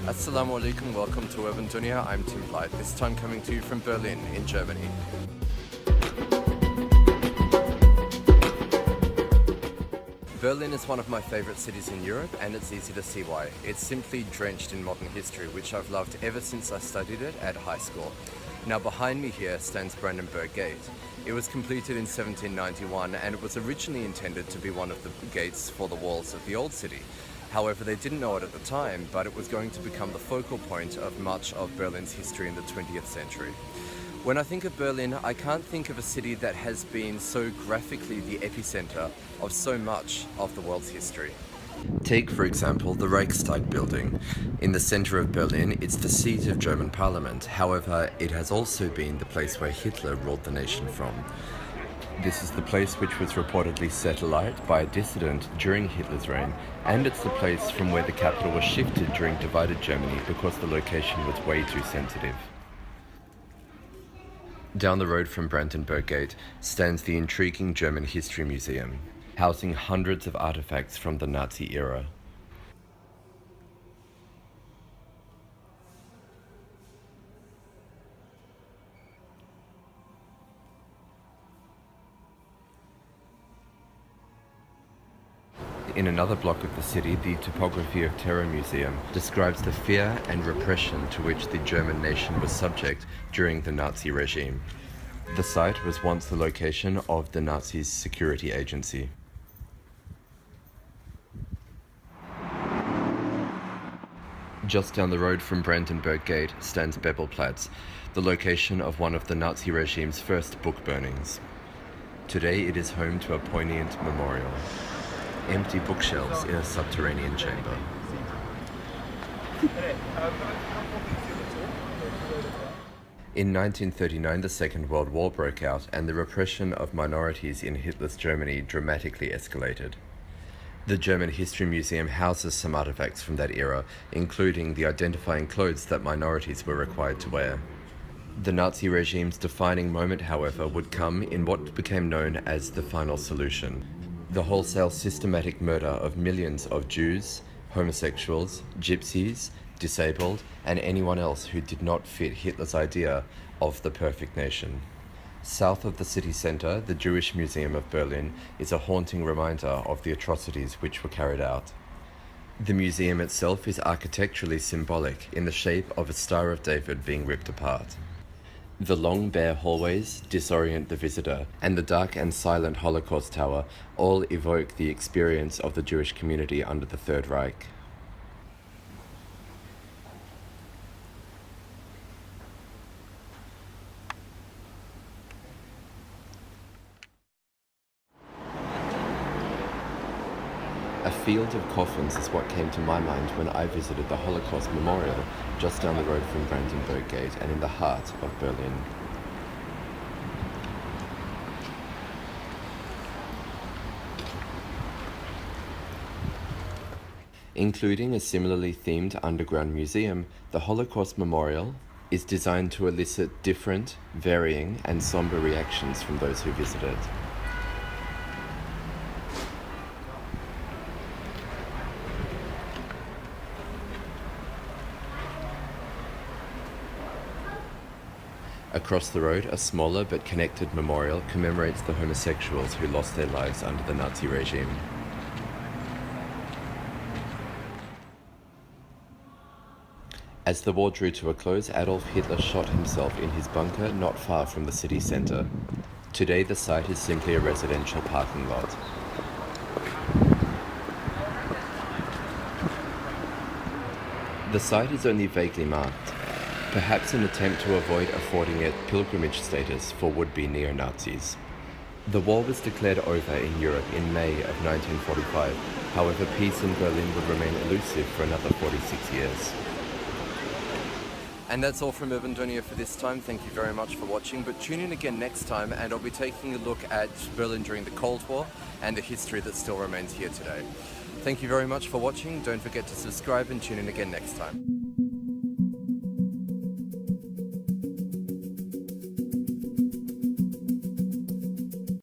Assalamu alaikum, welcome to Urban Dunya. I'm Tim Blythe, this time coming to you from Berlin in Germany. Berlin is one of my favorite cities in Europe, and it's easy to see why. It's simply drenched in modern history, which I've loved ever since I studied it at high school. Now behind me here stands Brandenburg Gate. It was completed in 1791 and it was originally intended to be one of the gates for the walls of the old city. However, they didn't know it at the time, but it was going to become the focal point of much of Berlin's history in the 20th century. When I think of Berlin, I can't think of a city that has been so graphically the epicenter of so much of the world's history. Take, for example, the Reichstag building. In the center of Berlin, it's the seat of German parliament. However, it has also been the place where Hitler ruled the nation from. This is the place which was reportedly set alight by a dissident during Hitler's reign, and it's the place from where the capital was shifted during divided Germany because the location was way too sensitive. Down the road from Brandenburg Gate stands the intriguing German History Museum, housing hundreds of artifacts from the Nazi era. In another block of the city, the Topography of Terror Museum describes the fear and repression to which the German nation was subject during the Nazi regime. The site was once the location of the Nazis' security agency. Just down the road from Brandenburg Gate stands Bebelplatz, the location of one of the Nazi regime's first book burnings. Today it is home to a poignant memorial. Empty bookshelves in a subterranean chamber. In 1939, the Second World War broke out and the repression of minorities in Hitler's Germany dramatically escalated. The German History Museum houses some artifacts from that era, including the identifying clothes that minorities were required to wear. The Nazi regime's defining moment, however, would come in what became known as the final solution. The wholesale systematic murder of millions of Jews, homosexuals, gypsies, disabled, and anyone else who did not fit Hitler's idea of the perfect nation. South of the city centre, the Jewish Museum of Berlin is a haunting reminder of the atrocities which were carried out. The museum itself is architecturally symbolic in the shape of a Star of David being ripped apart. The long bare hallways disorient the visitor, and the dark and silent Holocaust Tower all evoke the experience of the Jewish community under the Third Reich. A field of coffins is what came to my mind when I visited the Holocaust Memorial just down the road from Brandenburg Gate and in the heart of Berlin. Including a similarly themed underground museum, the Holocaust Memorial is designed to elicit different, varying, and somber reactions from those who visit it. Across the road, a smaller but connected memorial commemorates the homosexuals who lost their lives under the Nazi regime. As the war drew to a close, Adolf Hitler shot himself in his bunker not far from the city centre. Today the site is simply a residential parking lot. The site is only vaguely marked, perhaps an attempt to avoid affording it pilgrimage status for would-be neo-Nazis. The war was declared over in Europe in May of 1945. However, peace in Berlin would remain elusive for another 46 years. And that's all from Urban Dunya for this time. Thank you very much for watching, but tune in again next time and I'll be taking a look at Berlin during the Cold War and the history that still remains here today. Thank you very much for watching. Don't forget to subscribe and tune in again next time.